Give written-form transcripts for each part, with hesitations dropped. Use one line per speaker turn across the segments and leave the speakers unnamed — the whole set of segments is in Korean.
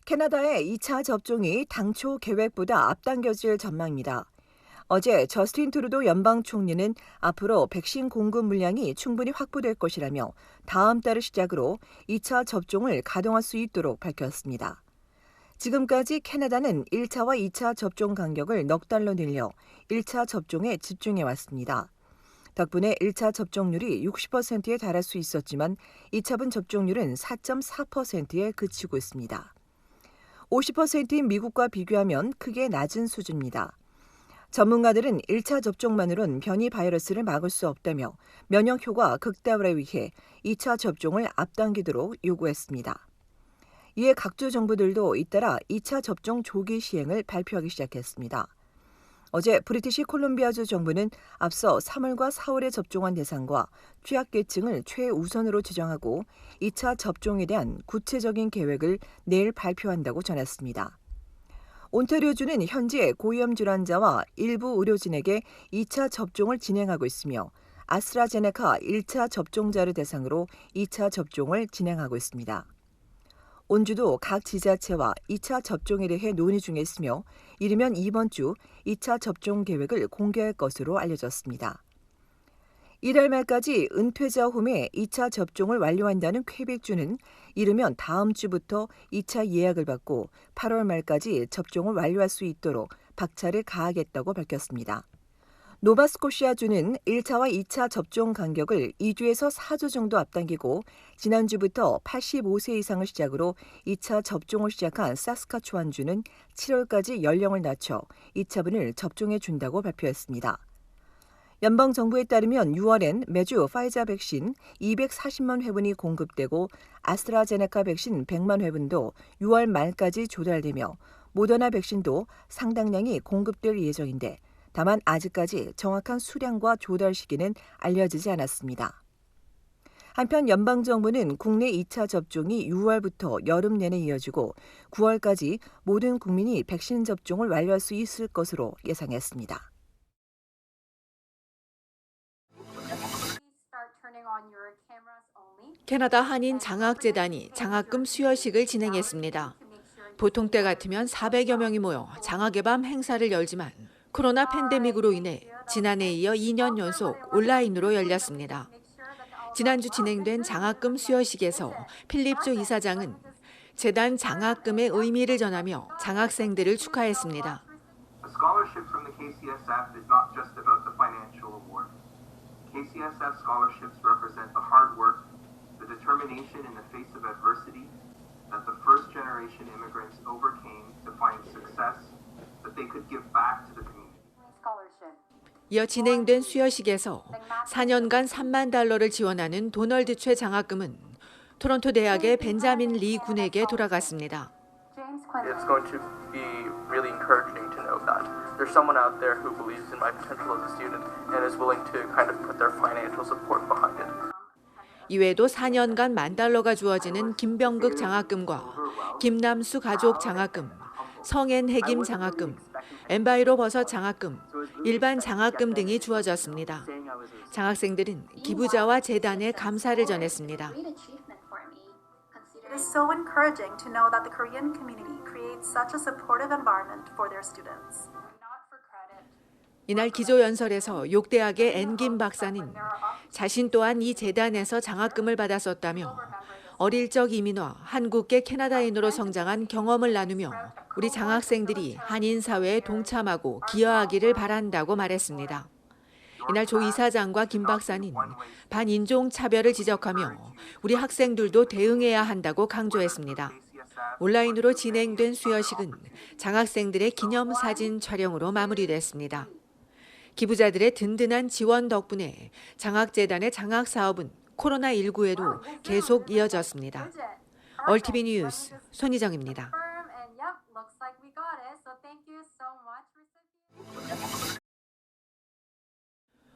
캐나다의 2차 접종이 당초 계획보다 앞당겨질 전망입니다. 어제 저스틴 트루도 연방 총리는 앞으로 백신 공급 물량이 충분히 확보될 것이라며 다음 달을 시작으로 2차 접종을 가동할 수 있도록 밝혔습니다. 지금까지 캐나다는 1차와 2차 접종 간격을 넉 달로 늘려 1차 접종에 집중해 왔습니다. 덕분에 1차 접종률이 60%에 달할 수 있었지만 2차분 접종률은 4.4%에 그치고 있습니다. 50%인 미국과 비교하면 크게 낮은 수준입니다. 전문가들은 1차 접종만으론 변이 바이러스를 막을 수 없다며 면역 효과 극대화를 위해 2차 접종을 앞당기도록 요구했습니다. 이에 각주 정부들도 잇따라 2차 접종 조기 시행을 발표하기 시작했습니다. 어제 브리티시 콜롬비아주 정부는 앞서 3월과 4월에 접종한 대상과 취약계층을 최우선으로 지정하고 2차 접종에 대한 구체적인 계획을 내일 발표한다고 전했습니다. 온타리오주는 현재 고위험 질환자와 일부 의료진에게 2차 접종을 진행하고 있으며 아스트라제네카 1차 접종자를 대상으로 2차 접종을 진행하고 있습니다. 온주도 각 지자체와 2차 접종에 대해 논의 중에 있으며 이르면 이번 주 2차 접종 계획을 공개할 것으로 알려졌습니다. 이달 말까지 은퇴자 홈에 2차 접종을 완료한다는 퀘벡주는 이르면 다음 주부터 2차 예약을 받고 8월 말까지 접종을 완료할 수 있도록 박차를 가하겠다고 밝혔습니다. 노바스코시아주는 1차와 2차 접종 간격을 2주에서 4주 정도 앞당기고 지난주부터 85세 이상을 시작으로 2차 접종을 시작한 사스카추안주는 7월까지 연령을 낮춰 2차분을 접종해 준다고 발표했습니다. 연방정부에 따르면 6월엔 매주 파이자 백신 240만 회분이 공급되고 아스트라제네카 백신 100만 회분도 6월 말까지 조달되며 모더나 백신도 상당량이 공급될 예정인데 다만 아직까지 정확한 수량과 조달 시기는 알려지지 않았습니다. 한편 연방정부는 국내 2차 접종이 6월부터 여름 내내 이어지고 9월까지 모든 국민이 백신 접종을 완료할 수 있을 것으로 예상했습니다.
캐나다 한인 장학재단이 장학금 수여식을 진행했습니다. 보통 때 같으면 400여 명이 모여 장학의 밤 행사를 열지만 코로나 팬데믹으로 인해 지난해에 이어 2년 연속 온라인으로 열렸습니다. 지난주 진행된 장학금 수여식에서 필립조 이사장은 재단 장학금의 의미를 전하며 장학생들을 축하했습니다.
KCSF scholarships represent the hard work, the determination in the face of adversity that the first generation immigrants overcame to find success that they could give back to the community.
이어 진행된 수여식에서 4년간 3만 달러를 지원하는 도널드 최 장학금은 토론토 대학의 벤자민 리 군에게 돌아갔습니다.
It's going to be really encouraging to know that there's someone out there who believes in my potential as a student and is willing to kind of put their financial support behind it.
이외에도 4년간 $10,000가 주어지는 김병극 장학금과 김남수 가족 장학금, 성엔 해김 장학금, 엠바이로 버섯 장학금, 일반 장학금 등이 주어졌습니다. 장학생들은 기부자와 재단에 감사를 전했습니다.
It is so encouraging to know that the Korean community creates such a supportive environment for their students.
이날 기조연설에서 욕대학의 앤김 박사는 자신 또한 이 재단에서 장학금을 받았었다며 어릴 적 이민와 한국계 캐나다인으로 성장한 경험을 나누며 우리 장학생들이 한인 사회에 동참하고 기여하기를 바란다고 말했습니다. 이날 조 이사장과 김 박사는 반인종 차별을 지적하며 우리 학생들도 대응해야 한다고 강조했습니다. 온라인으로 진행된 수여식은 장학생들의 기념사진 촬영으로 마무리됐습니다. 기부자들의 든든한 지원 덕분에 장학재단의 장학사업은 코로나19에도 계속 이어졌습니다. 얼티비 뉴스 손희정입니다.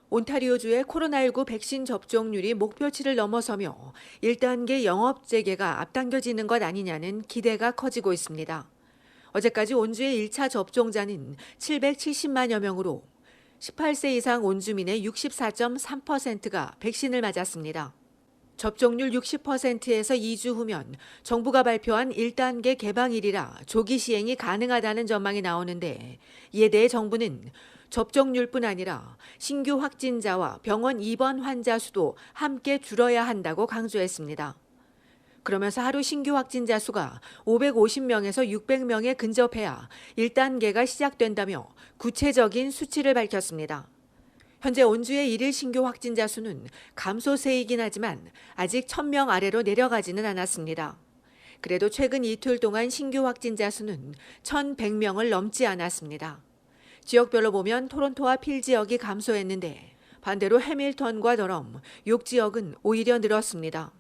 온타리오주의 코로나19 백신 접종률이 목표치를 넘어서며 1단계 영업 재개가 앞당겨지는 것 아니냐는 기대가 커지고 있습니다. 어제까지 온주의 1차 접종자는 770만여 명으로 18세 이상 온주민의 64.3%가 백신을 맞았습니다. 접종률 60%에서 2주 후면 정부가 발표한 1단계 개방일이라 조기 시행이 가능하다는 전망이 나오는데 이에 대해 정부는 접종률뿐 아니라 신규 확진자와 병원 입원 환자 수도 함께 줄어야 한다고 강조했습니다. 그러면서 하루 신규 확진자 수가 550명에서 600명에 근접해야 1단계가 시작된다며 구체적인 수치를 밝혔습니다. 현재 온주의 일일 신규 확진자 수는 감소세이긴 하지만 아직 1,000명 아래로 내려가지는 않았습니다. 그래도 최근 이틀 동안 신규 확진자 수는 1,100명을 넘지 않았습니다. 지역별로 보면 토론토와 필 지역이 감소했는데 반대로 해밀턴과 더럼, 욕 지역은 오히려 늘었습니다.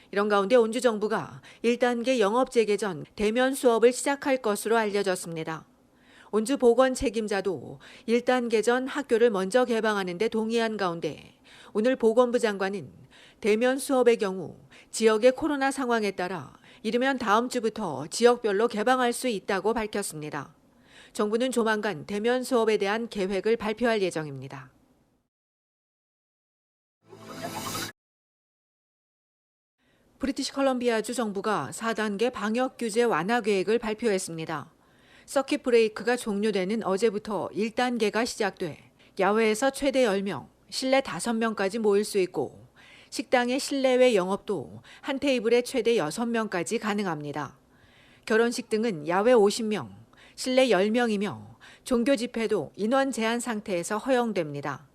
이런 가운데 온주 정부가 1단계 영업 재개 전 대면 수업을 시작할 것으로 알려졌습니다. 온주 보건 책임자도 1단계 전 학교를 먼저 개방하는 데 동의한 가운데 오늘 보건부 장관은 대면 수업의 경우 지역의 코로나 상황에 따라 이르면 다음 주부터 지역별로 개방할 수 있다고 밝혔습니다. 정부는 조만간 대면 수업에 대한 계획을 발표할 예정입니다. 브리티시 컬럼비아주 정부가 4단계 방역 규제 완화 계획을 발표했습니다. 서킷 브레이크가 종료되는 어제부터 1단계가 시작돼 야외에서 최대 10명, 실내 5명까지 모일 수 있고 식당의 실내외 영업도 한 테이블에 최대 6명까지 가능합니다. 결혼식 등은 야외 50명, 실내 10명이며 종교 집회도 인원 제한 상태에서 허용됩니다.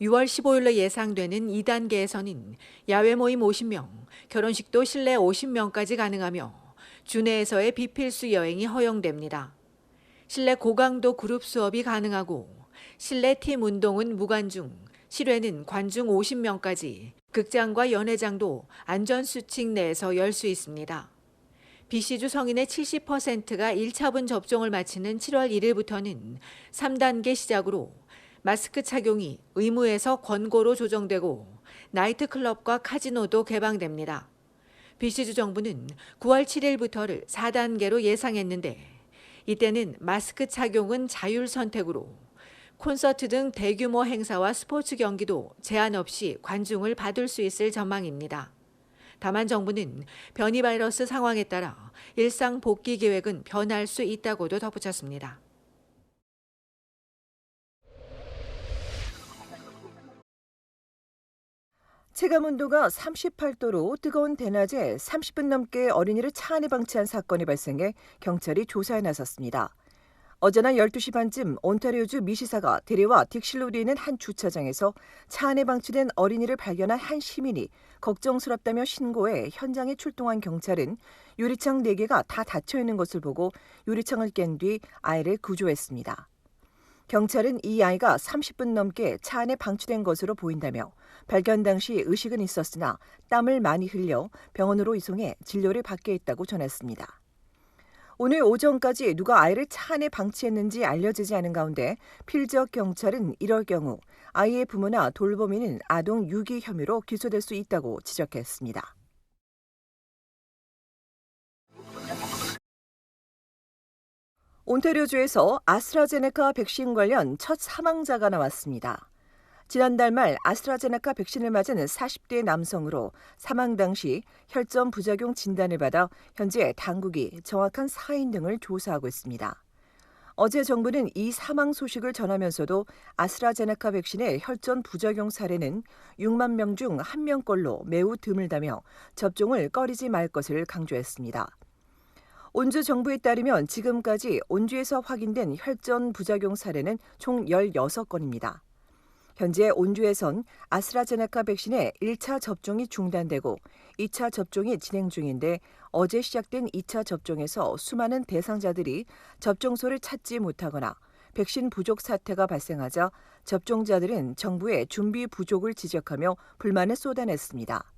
6월 15일로 예상되는 2단계에서는 야외 모임 50명, 결혼식도 실내 50명까지 가능하며 주내에서의 비필수 여행이 허용됩니다. 실내 고강도 그룹 수업이 가능하고 실내 팀 운동은 무관중, 실외는 관중 50명까지, 극장과 연회장도 안전수칙 내에서 열 수 있습니다. BC주 성인의 70%가 1차분 접종을 마치는 7월 1일부터는 3단계 시작으로 마스크 착용이 의무에서 권고로 조정되고 나이트클럽과 카지노도 개방됩니다. BC주 정부는 9월 7일부터를 4단계로 예상했는데 이때는 마스크 착용은 자율 선택으로 콘서트 등 대규모 행사와 스포츠 경기도 제한 없이 관중을 받을 수 있을 전망입니다. 다만 정부는 변이 바이러스 상황에 따라 일상 복귀 계획은 변할 수 있다고도 덧붙였습니다.
체감온도가 38도로 뜨거운 대낮에 30분 넘게 어린이를 차 안에 방치한 사건이 발생해 경찰이 조사에 나섰습니다. 어제 날 12시 반쯤 온타리오주 미시사가 대리와 딕실로리에 있는 한 주차장에서 차 안에 방치된 어린이를 발견한 한 시민이 걱정스럽다며 신고해 현장에 출동한 경찰은 유리창 4개가 다 닫혀 있는 것을 보고 유리창을 깬 뒤 아이를 구조했습니다. 경찰은 이 아이가 30분 넘게 차 안에 방치된 것으로 보인다며 발견 당시 의식은 있었으나 땀을 많이 흘려 병원으로 이송해 진료를 받게 했다고 전했습니다. 오늘 오전까지 누가 아이를 차 안에 방치했는지 알려지지 않은 가운데 필 지역 경찰은 이럴 경우 아이의 부모나 돌보미는 아동 유기 혐의로 기소될 수 있다고 지적했습니다. 온타리오주에서 아스트라제네카 백신 관련 첫 사망자가 나왔습니다. 지난달 말 아스트라제네카 백신을 맞은 40대 남성으로 사망 당시 혈전 부작용 진단을 받아 현재 당국이 정확한 사인 등을 조사하고 있습니다. 어제 정부는 이 사망 소식을 전하면서도 아스트라제네카 백신의 혈전 부작용 사례는 6만 명 중 1명꼴로 매우 드물다며 접종을 꺼리지 말 것을 강조했습니다. 온주 정부에 따르면 지금까지 온주에서 확인된 혈전 부작용 사례는 총 16건입니다. 현재 온주에선 아스트라제네카 백신의 1차 접종이 중단되고 2차 접종이 진행 중인데 어제 시작된 2차 접종에서 수많은 대상자들이 접종소를 찾지 못하거나 백신 부족 사태가 발생하자 접종자들은 정부의 준비 부족을 지적하며 불만을 쏟아냈습니다.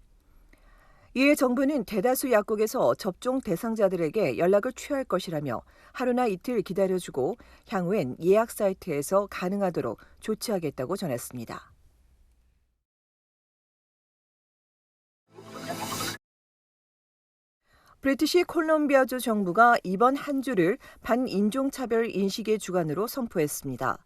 이에 정부는 대다수 약국에서 접종 대상자들에게 연락을 취할 것이라며 하루나 이틀 기다려주고 향후엔 예약 사이트에서 가능하도록 조치하겠다고 전했습니다. 브리티시 콜롬비아주 정부가 이번 한 주를 반인종차별 인식의 주간으로 선포했습니다.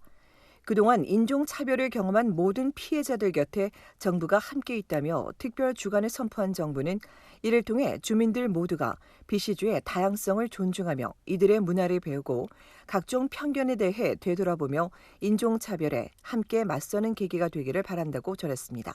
그동안 인종차별을 경험한 모든 피해자들 곁에 정부가 함께 있다며 특별 주간을 선포한 정부는 이를 통해 주민들 모두가 비시주의 다양성을 존중하며 이들의 문화를 배우고 각종 편견에 대해 되돌아보며 인종차별에 함께 맞서는 계기가 되기를 바란다고 전했습니다.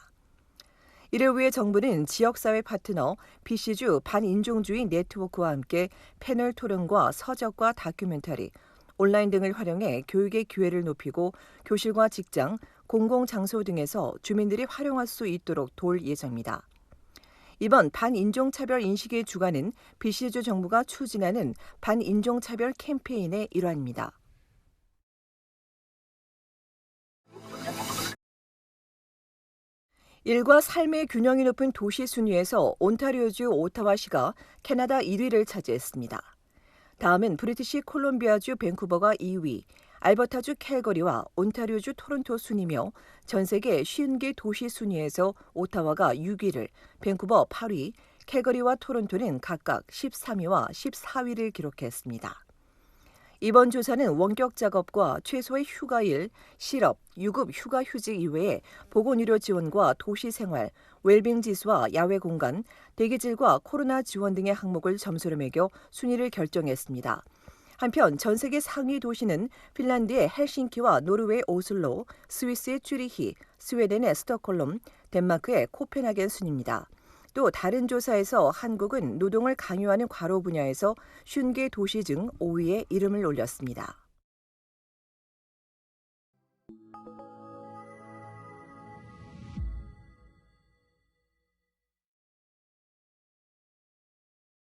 이를 위해 정부는 지역사회 파트너 비시주 반인종주의 네트워크와 함께 패널 토론과 서적과 다큐멘터리, 온라인 등을 활용해 교육의 기회를 높이고 교실과 직장, 공공장소 등에서 주민들이 활용할 수 있도록 도울 예정입니다. 이번 반인종차별 인식의 주간은 비시주 정부가 추진하는 반인종차별 캠페인의 일환입니다. 일과 삶의 균형이 높은 도시 순위에서 온타리오주 오타와시가 캐나다 1위를 차지했습니다. 다음은 브리티시 콜롬비아주 밴쿠버가 2위, 알버타주 캘거리와 온타리오주 토론토 순이며 전 세계 50개 도시 순위에서 오타와가 6위를, 밴쿠버 8위, 캘거리와 토론토는 각각 13위와 14위를 기록했습니다. 이번 조사는 원격 작업과 최소의 휴가일, 실업, 유급 휴가휴직 이외에 보건의료 지원과 도시생활, 웰빙 지수와 야외 공간, 대기질과 코로나 지원 등의 항목을 점수를 매겨 순위를 결정했습니다. 한편 전 세계 상위 도시는 핀란드의 헬싱키와 노르웨이 오슬로, 스위스의 쭈리히, 스웨덴의 스톡홀름, 덴마크의 코펜하겐 순입니다. 또 다른 조사에서 한국은 노동을 강요하는 과로 분야에서 50개 도시 중 5위에 이름을 올렸습니다.